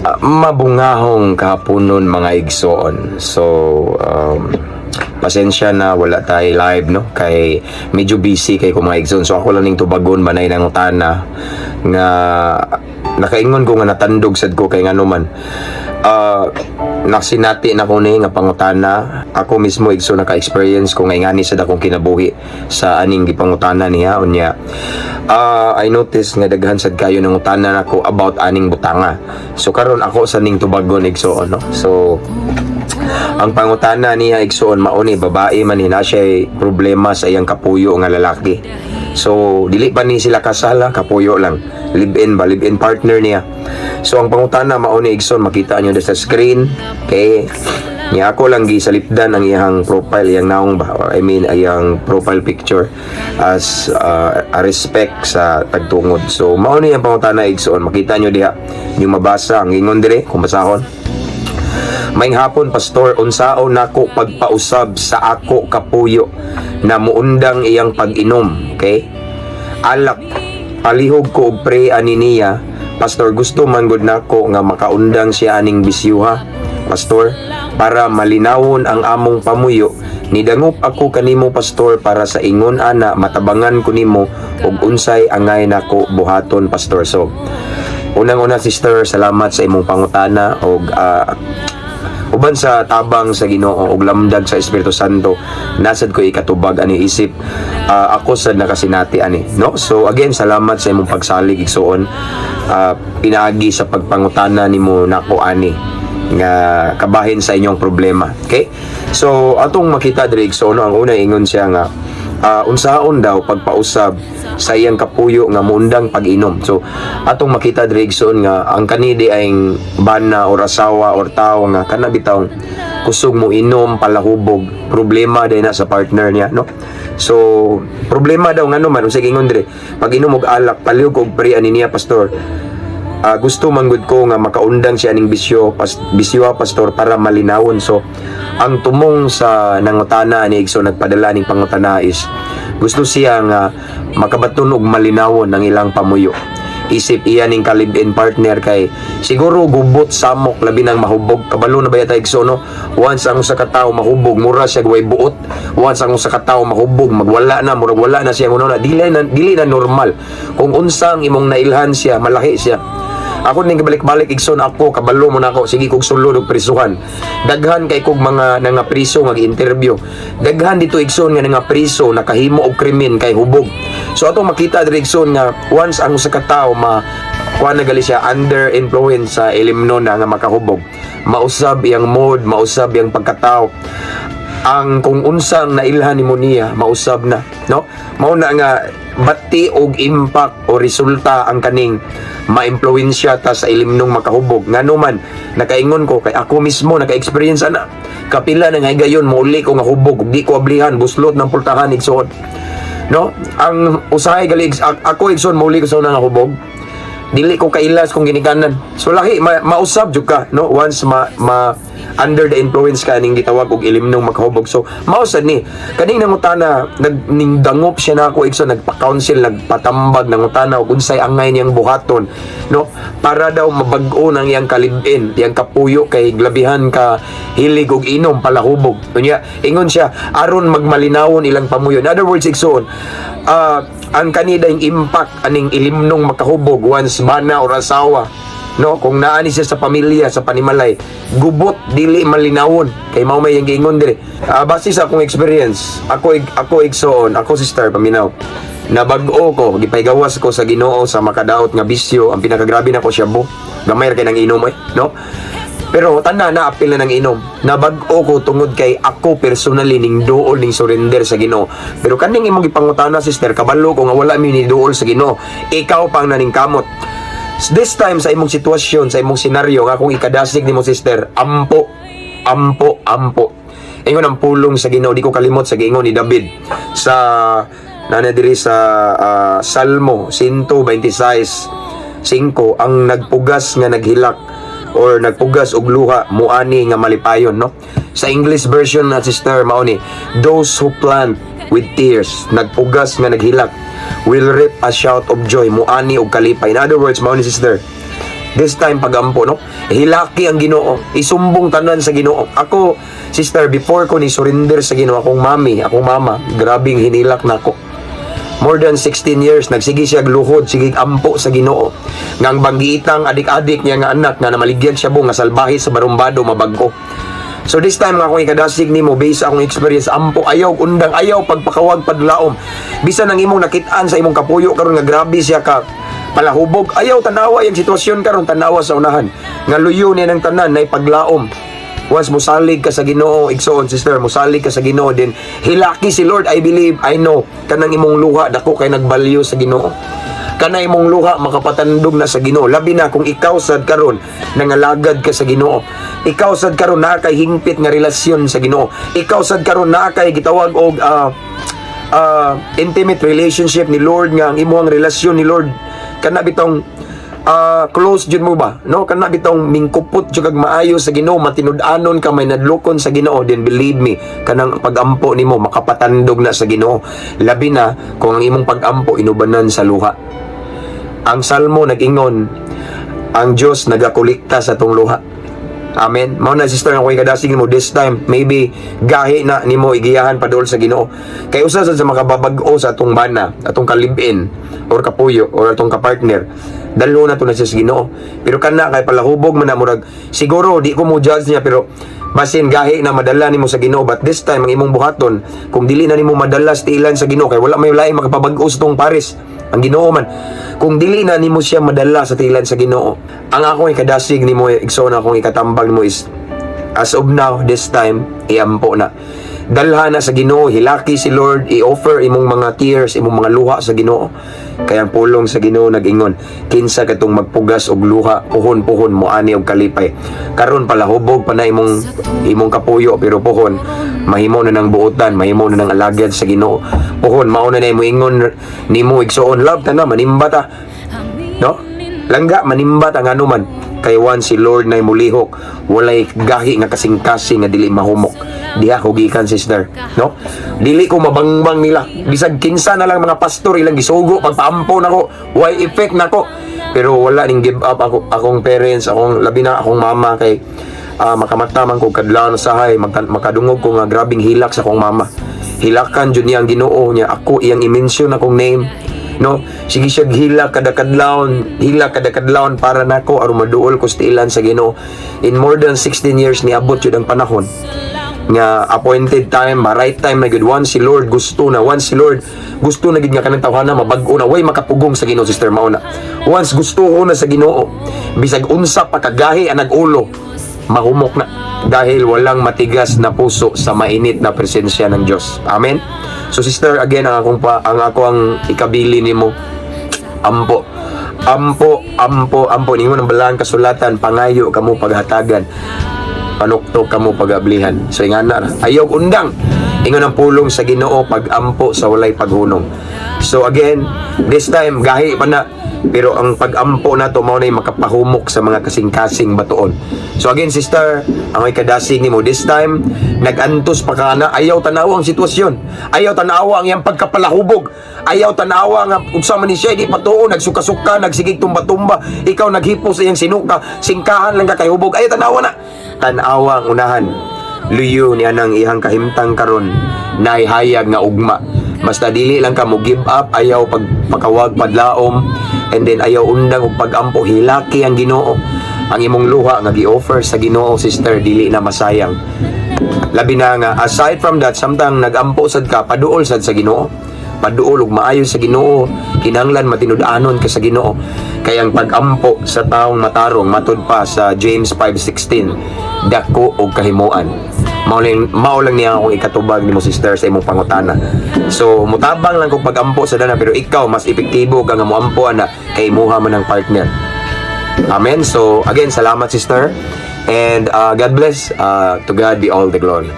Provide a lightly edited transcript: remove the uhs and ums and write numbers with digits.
Mabungahong kahaponon mga igsoon. So, pasensya na wala tayo live, no? Kay medyo busy kay ko mga igsoon. So, ako lang ning tubagon banay ng utana nga nakaingon ko nga natandog sad ko kay ngano man. Nasinati na ko ni nga pangutana. Ako mismo igsoon naka-experience ko nga ingani sad akong kinabuhi sa aning gipangutana niya unya. I noticed nga daghan sad kayo ng utana nako about aning butanga. So karon ako sa ning tubagon igsoon, no? So ang pangutana niya igsoon mauni babae man na siya problema sa iyang kapuyo nga lalaki. So dili pa ni sila kasala, kapuyo lang. Live-in ba, live-in partner niya. So ang pangutana mauni igsoon makita niyo sa screen. Okay. Niya ako lang gisalipdan ang iyang profile, iyang naong ba, I mean iyang profile picture as a respect sa tagtungod. So mao ni ang pangutana igsoon, makita nyo diha yung mabasa ang ingon dire kung basahon. Maayong hapon pastor, unsaon nako pagpausab sa ako kapuyo na muundang iyang pag-inom, okay? Alak palihog ko og pre ani niya. Pastor, gusto man gud nako nga makaundang siya aning bisyuha, pastor, para malinawon ang among pamuyo. Nidangop ako kanimo pastor para sa ingon ana matabangan ko nimo og unsay angay nako buhaton pastor. So unang-una sister, salamat sa imong pangutana og uban sa tabang sa Ginoo og lamdag sa Espiritu Santo nasad ko ikatubag ani isip ako sad nakasinati ani, no? So again, salamat sa imong pagsalig igsoon, pinaagi sa pagpangutana nimo nako ani nga kabahin sa inyong problema, okay? So atong makita diri igsoon, no? Ang una ingon siya nga unsaon daw pagpausab sa iyang kapuyo nga muundang pag-inom. So atong makita diri igsoon nga ang kanidi ay bana or asawa or tao nga kana bitaw kusog mo inom palahubog, problema day na sa partner niya, no? So problema daw ngano man unsay ingon diri pag inom og alak palihog og pre ani niya pastor. Gusto man gud ko nga makaundang siya ning bisyo pastor para malinawon. So ang tumong sa nangutana ni igsoon nagpadala ning pangutana is gusto siya nga makabaton og malinawon ang ilang pamuyo. Isip iya ning ka-live-in partner kay siguro gubot samok labi nang mahubog. Kabalo na ba yata igsoon, no? Once ang usa ka tawo mahubog mura siya way buot. Once ang usa ka tawo mahubog magwala na, murag wala na siya ngono na dili na normal. Kung unsa ang imong nailhan siya, malaki siya. Ako ning balik-balik igsoon ako kabalo mo na ako sige kog sulod og prisuhan. Daghan kay kog mga nga priso nga gi-interview. Daghan dito igsoon nga nga priso nakahimo og krimen kay hubog. So atong makita diri igsoon nga once ang usa ka tawo kuha na gali siya under influence sa elimno na nga makahubog. Mausab iyang mood, mausab iyang pagkatao. Ang kung unsang nailhan nimo niya mausab na, no? Mao na nga bati og impact o resulta ang kaning maimpluwensya ta sa ilimnong makahubog. Ngano man nakaingon ko kay ako mismo naka-experience ana kapila na nga gayon muli ko nga hubog di ko ablihan buslot ng pultahan igsoon, no? Ang usahay gali ako igsoon muli ko sa nga hubog dili ko kailas kung ginikanan. So lahi mausab jud ka, no? Once under the influence ka ning gitawag og ilimnong makahubog. So mausad ni kaning nangutana nagdangop siya nako igsoon nagpa-counsel nagpatambag nangutana og unsay angay niyang buhaton, no? Para daw mabag-o nang iyang kalibin, iyang kapuyo kay glabihan ka hilig og inom palahubog. Unya ingon siya aron magmalinawon ilang pamuyo. In other words igsoon, ang kanida yung impact aning ilimnong makahubog once bana or asawa, no? Kung naani siya sa pamilya, sa panimalay, gubot dili malinawon kay mao may yang giingon diri. Base sa akong experience, ako igsoon, ako sister paminaw. Nabag-o ko, gipaygawas ko sa Ginoo sa makadaot nga bisyo. Ang pinakagrabe nako siya bo. Gamay ra kay nang inom no? Pero tanda na apil na ng inom. Nabag-o ko tungod kay ako personally ning duol ning surrender sa Ginoo. Pero kaning imong gipangutana sister, kabalo ko nga wala mi ni duol sa Ginoo. Ikaw pang naning kamot. This time sa imong sitwasyon, sa imong senaryo nga kung ikadasig nimo sister, ampo. Ingon ang pulong sa Ginoo, di ko kalimot sa giingon ni David sa nanadiri sa Salmo 126:5, ang nagpugas nga naghilak or nagpugas og luha muani nga malipayon, no? Sa English version na sister mao ni, those who plant with tears, nagpugas nga naghilak, will reap a shout of joy, muani og kalipay. In other words mao ni sister, This time pagampo, no? Hilaki ang Ginoo, isumbong tanan sa Ginoo. Ako, sister, before ko ni surrender sa Ginoo, akong mama, grabing hinilak na ako. More than 16 years, nagsigi siya gluhod, sige ampo sa Ginoo. Ngang banggiitang adik-adik niya nga anak nga namaligyan siya nga salbahi sa barumbado mabagko. So this time nga akong ikadasig nimo based sa akong experience, ampo ayaw undang ayaw pagpakawag padlaom. Bisan nang imong nakitaan sa imong kapuyo karon nga grabe siya ka palahubog, ayaw tanawa yung sitwasyon karon, tanawa sa unahan nga luyo niya ng tanan na ipaglaom. Once musalig ka sa Ginoo, igsoon sister, musalig ka sa Ginoo, din hilaki si Lord. I believe, I know kanang imong luha dako kay nagbalyo sa Ginoo, kanang imong luha makapatandog na sa Ginoo. Labi na kung ikaw sad karon nangalagad ka sa Ginoo, ikaw sad karon naa kay hingpit nga relasyon sa Ginoo, ikaw sad karon naa kay gitawag og intimate relationship ni Lord, nga ang imong relasyon ni Lord kana bitong close jud mo ba, no? Kana bitong mingkupot jud kag maayo sa Ginoo, matinud-anon ka, may nadlukon sa Ginoo, then believe me, kanang pagampo nimo makapatandog na sa Ginoo. Labi na kung ang imong pagampo inubanan sa luha. Ang Salmo nag-ingon, ang Dios nagakolekta sa tong luha. Amen. Mao na sister nga koy kadasig mo this time, maybe gahi na nimo igiyahan padol sa Ginoo. Kay usa sa makababag-o sa atong bana, atong kalibin or kapuyo or atong kapartner, dalo na to na sa Ginoo. Pero kana kay palahubog man na murag, siguro di ko mo judge niya, pero basin gahi na madala nimo sa Ginoo, but this time ang imong buhaton kung dili na nimo madala sa tiilan sa Ginoo, kay wala may lain makapabag-o sa tong Paris ang Ginoo man. Kung dili na nimo siya madala sa tiilan sa Ginoo, ang akong ikadasig nimo, igsoon akong ikatambag nimo is, as of now, this time, iampo na. Dalha na sa Ginoo, hilaki si Lord, i-offer imong mga tears, imong mga luha sa Ginoo. Kaya ang pulong sa Ginoo nag-ingon, kinsa katong magpugas og luha, puhon-puhon mo ani og kalipay. Karon pala hubog pa na imong kapuyo, pero puhon mahimo na ng buotan, mahimo na ng alagad sa Ginoo. Puhon mao na imo ingon nimo, igsoon, love ta na manimba ta, no? Langga manimba ta ngano man, kay once si Lord na mulihok, walay gahi nga kasing-kasing nga dili mahumok. Diha ko gikan sister, no? Dili ko mabangbang nila, bisag kinsa na lang mga pastor ilang gisugo pagpaampo nako, why effect nako. Pero wala ning give up akong parents, akong labi na akong mama, kay makamataman ko kadlaw sa sahay, makadungog ko nga grabing hilak sa akong mama. Hilakan jud niya ang Ginoo niya, ako iyang i-mention akong name, no? Sige siya hilak kada kadlawon para nako aron maduol ko sa tiilan sa Ginoo. In more than 16 years ni abot jud ang panahon nga appointed time, right time na gud. Once si Lord gusto na gid nga kanang tawhana mabag-o na, way makapugong sa Ginoo sister, mao na. Once gusto ko na sa Ginoo, bisag unsa pa kagahi ang nag-ulo, mahumok na, dahil walang matigas na puso sa mainit na presensya ng Diyos. Amen. So sister, again, ang ako ikabili nimo, ampo ningon ang balang kasulatan, pangayo kamo paghatagan, panuktok kamo pagablihan. So ingana ayaw undang, ingon ang pulong sa Ginoo, pagampo sa walay paghunong. So again, this time gahi pa na, pero ang pagampo na to mao na makapahumok sa mga kasing-kasing batuon. So again sister, ang ikadasig nimo this time, nagantos pa ka na, ayaw tanawa ang sitwasyon, ayaw tanawa ang iyang pagkapalahubog, ayaw tanawa nga unsa man ni siya di patuo, nagsuka-suka, nagsigig tumba-tumba, ikaw naghipo sa iyang sinuka, singkahan lang ka kay hubog, ayaw tanawa na. Tanawa ang unahan, luyo ni anang ihang kahimtang karon, naihayag nga ugma. Basta dili lang ka mo give up, ayaw pagpakawag padlaom, and then ayaw undang og pagampo, hilaki ang Ginoo. Ang imong luha nga gi-offer sa Ginoo sister, dili na masayang. Labi na nga, aside from that, samtang nagampo sad ka, paduol sad sa Ginoo, paduol og maayo sa Ginoo, kinahanglan matinud-anon ka sa Ginoo. Kaya ang pagampo sa taong matarong, matud pa sa James 5:16, dako og kahimuan. Mao lang niya akong ikatubag nimo sister sa imong pangutana. So mutabang lang kung pagampo sa dana, pero ikaw mas epektibo ka nga moampo ana kay imuha man ang partner. Amen. So again, salamat sister, and God bless. To God be all the glory.